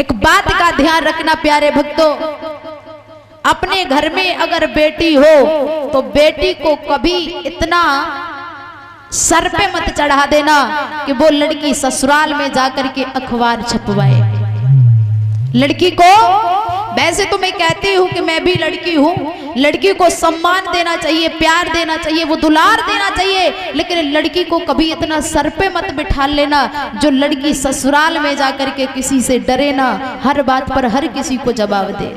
एक बात का ध्यान रखना प्यारे भक्तों, अपने घर में अगर बेटी हो तो बेटी को कभी इतना सर पे मत चढ़ा देना कि वो लड़की ससुराल में जाकर के अखबार छपवाए। लड़की को, वैसे तो मैं कहती हूँ कि मैं भी लड़की हूँ, लड़की को सम्मान देना चाहिए, प्यार देना चाहिए, वो दुलार देना चाहिए, लेकिन लड़की को कभी इतना सर पे मत बिठा लेना जो लड़की ससुराल में जाकर के किसी से डरे ना, हर बात पर हर किसी को जवाब दे।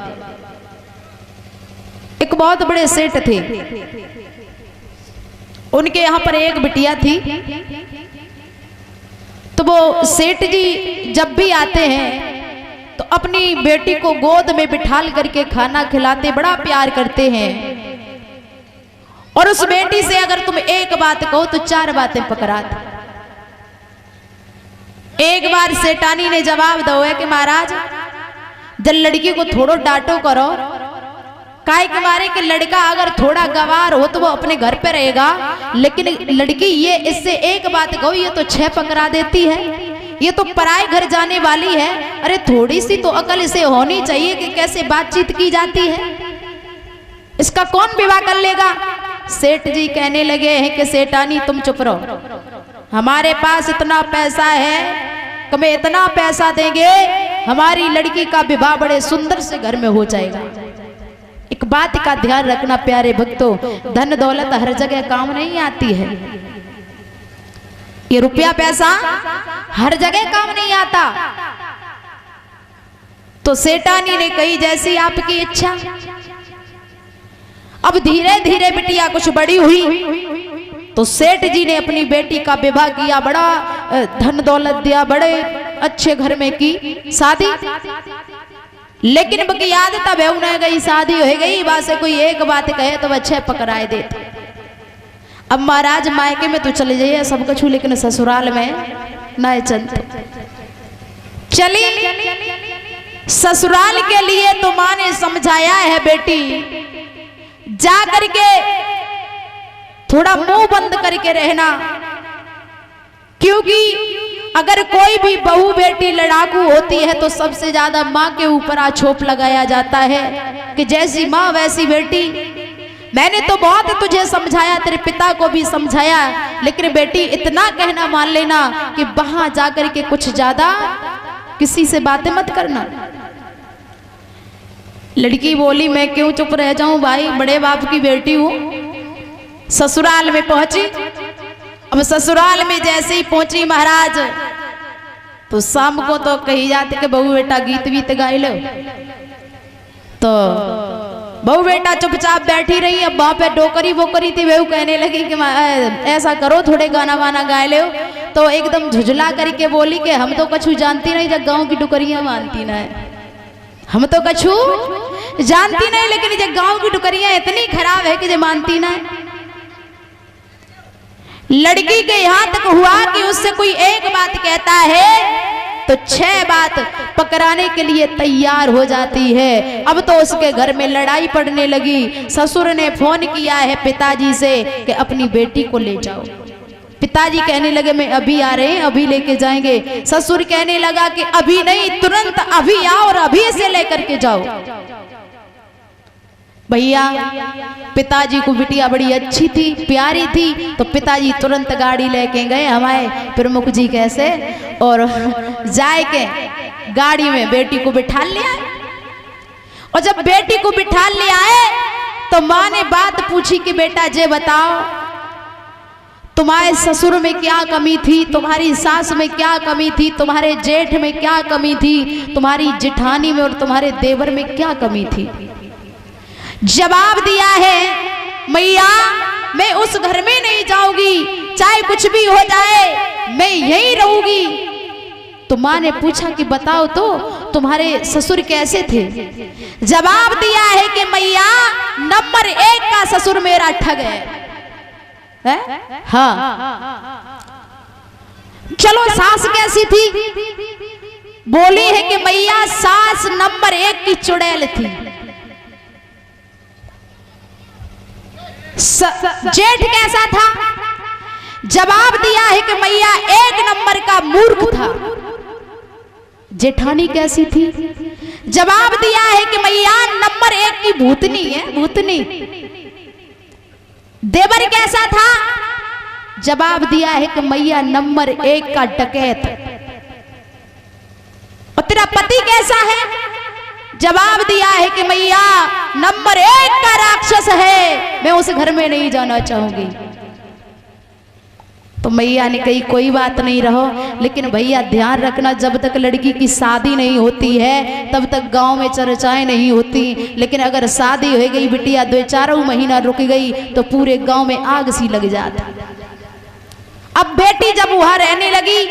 एक बहुत बड़े सेठ थे, उनके यहाँ पर एक बिटिया थी। तो वो सेठ जी जब भी आते हैं तो अपनी बेटी को गोद में बिठाल करके खाना खिलाते, बड़ा प्यार करते हैं। और उस बेटी से अगर तुम एक बात कहो तो 4 बातें पकड़ाते। एक बार सेठानी ने जवाब दो है कि महाराज जब लड़की को थोड़ो डांटो करो, काहे के मारे कि लड़का अगर थोड़ा गवार हो तो वो अपने घर पे रहेगा, लेकिन लड़की ये इससे एक बात कहो ये तो 6 पकड़ा देती है, ये तो पराए घर जाने वाली है। अरे थोड़ी सी तो अकल इसे होनी चाहिए कि कैसे बातचीत की जाती है, इसका कौन विवाह कर लेगा। सेठ जी कहने लगे हैं कि सेठानी तुम चुप रहो, हमारे पास इतना पैसा है कि मैं इतना पैसा देंगे हमारी लड़की का विवाह बड़े सुंदर से घर में हो जाएगा। एक बात का ध्यान रखना प्यारे भक्तों, धन दौलत हर जगह काम नहीं आती है, ये रुपया पैसा हर जगह काम नहीं आता। तो सेठानी ने कही जैसी आपकी इच्छा। अब धीरे धीरे बिटिया कुछ बड़ी हुई तो सेठ जी ने अपनी बेटी का विवाह किया, बड़ा धन दौलत दिया, बड़े अच्छे घर में की शादी। लेकिन बकी याद तब है उन्हें गई शादी हो गई, बात से कोई एक बात कहे तो वह 6 पकड़ाए देते। अब महाराज मायके में तो चले जाइए सब कुछ, लेकिन ससुराल में ना चलते। चली ससुराल के लिए तो माँ ने समझाया है बेटी जा करके थोड़ा मुंह बंद करके रहना, क्योंकि अगर कोई भी बहू बेटी लड़ाकू होती है तो सबसे ज्यादा माँ के ऊपर आछोप लगाया जाता है कि जैसी माँ वैसी बेटी। मैंने तो बहुत तुझे समझाया, तेरे पिता को भी समझाया, लेकिन बेटी इतना कहना मान लेना कि वहां जाकर के कुछ ज्यादा किसी से बातें मत करना। लड़की बोली मैं क्यों चुप रह जाऊं भाई, बड़े बाप की बेटी हूं। ससुराल में पहुंची। अब ससुराल में जैसे ही पहुंची महाराज तो शाम को तो कही जाती कि बहू बेटा गीत वीत गाए लो। तो बहू बेटा चुपचाप बैठी रही। अब वहां पे डोकरी बोकरी थी, बहू कहने लगी कि ऐसा करो थोड़े गाना वाना गाए लो। तो एकदम झुझला करके बोली कि हम तो कछु जानती नहीं, जब गाँव की डुकरियां मानती ना है, हम तो कछु जानती नहीं, लेकिन जब गाँव की डुकरियां इतनी खराब है कि जो मानती ना है। लड़की के यहाँ तक हुआ कि उससे कोई एक बात कहता है तो 6 बात पकड़ाने के लिए तैयार हो जाती है। अब तो उसके घर में लड़ाई पड़ने लगी। ससुर ने फोन किया है पिताजी से कि अपनी बेटी को ले जाओ। पिताजी कहने लगे मैं अभी आ रहे हैं, अभी लेके जाएंगे। ससुर कहने लगा कि अभी नहीं, तुरंत अभी आओ और अभी से लेकर के जाओ। भैया पिताजी को बिटिया बड़ी अच्छी थी, प्यारी थी, तो पिताजी तुरंत गाड़ी लेके गए हमारे प्रमुख जी कैसे, और जाए के गाड़ी में बेटी को बिठा ले आए। और जब बेटी को बिठा ले आए तो माँ ने बात पूछी कि बेटा जे बताओ तुम्हारे ससुर में क्या कमी थी, तुम्हारी सास में क्या कमी थी, तुम्हारे जेठ में क्या कमी थी, तुम्हारी जेठानी में और तुम्हारे देवर में क्या कमी थी। जवाब दिया है मैया मैं उस घर में नहीं जाऊंगी, चाहे कुछ भी हो जाए मैं यहीं रहूंगी। तो माँ ने पूछा कि बताओ तो तुम्हारे ससुर कैसे थे। जवाब दिया है कि मैया नंबर 1 का ससुर मेरा ठग है। हाँ चलो सास कैसी थी, बोली है कि मैया सास नंबर 1 की चुड़ैल थी। जेठ कैसा था, जवाब दिया है कि मैया 1 नंबर का मूर्ख था। जेठानी कैसी थी? जवाब दिया है कि मैया नंबर 1 की भूतनी है, भूतनी। देवर कैसा था? जवाब दिया है कि मैया नंबर 1 का डकैत। और तेरा पति कैसा है? जवाब दिया है कि मैया नंबर 1 का राक्षस है, मैं उस घर में नहीं जाना चाहूंगी। तो मैया ने कही कोई बात नहीं रहो, लेकिन भैया ध्यान रखना जब तक लड़की की शादी नहीं होती है तब तक गांव में चर्चाएं नहीं होती, लेकिन अगर शादी हो गई बिटिया 2-4 महीना रुक गई तो पूरे गांव में आग सी लग जाती। अब बेटी जब वहां रहने लगी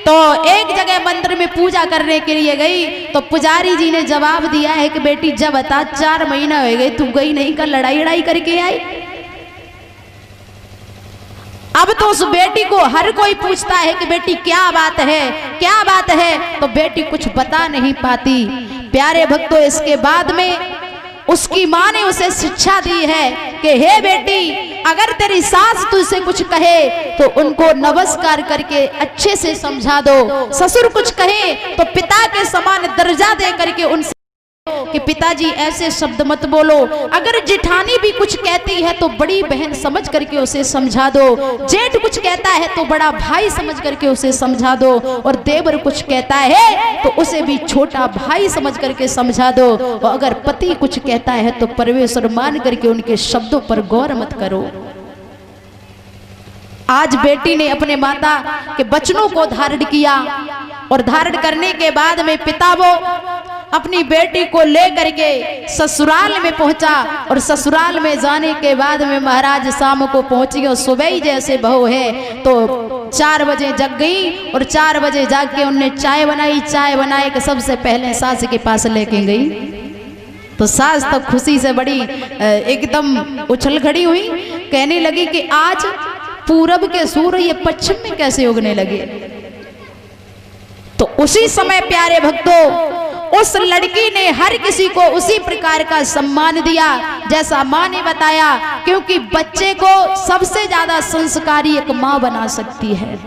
तो एक जगह मंदिर में पूजा करने के लिए गई, तो पुजारी जी ने जवाब दिया है कि बेटी जब बता 4 महीना हो गए तू गई नहीं, कर लड़ाई करके आई। अब तो उस बेटी को हर कोई पूछता है कि बेटी क्या बात है, क्या बात है, तो बेटी कुछ बता नहीं पाती। प्यारे भक्तों, इसके बाद में उसकी माँ ने उसे शिक्षा दी है कि हे बेटी, अगर तेरी सास तुझसे कुछ कहे तो उनको नमस्कार करके अच्छे से समझा दो। ससुर कुछ कहे तो पिता के समान दर्जा दे करके उनसे कि पिताजी ऐसे शब्द मत बोलो। अगर जेठानी भी कुछ कहती है तो बड़ी बहन समझ करके उसे समझा दो। जेठ कुछ कहता है तो बड़ा भाई समझ करके उसे समझा दो, और देवर कुछ कहता है तो उसे भी छोटा भाई समझ करके समझा दो। और अगर पति कुछ कहता है तो परमेश्वर मान करके उनके शब्दों पर गौर मत करो। आज बेटी ने अपने माता के वचनों को धारण किया, और धारण करने के बाद में पिता वो अपनी बेटी को लेकर के ससुराल में पहुंचा, और ससुराल में जाने के बाद में महाराज शाम को पहुंची, और सुबह ही जैसे बहू है तो 4 बजे जग गई, और 4 बजे जाग के उनने चाय बनाई। चाय बनाए के सबसे पहले सास के पास लेके गई, तो सास तब खुशी से बड़ी एकदम उछल खड़ी हुई, कहने लगी कि आज पूरब के सूर्य ये पश्चिम में कैसे उगने लगे। तो उसी समय प्यारे भक्तों उस लड़की ने हर किसी को उसी प्रकार का सम्मान दिया जैसा माँ ने बताया, क्योंकि बच्चे को सबसे ज्यादा संस्कारी एक माँ बना सकती है।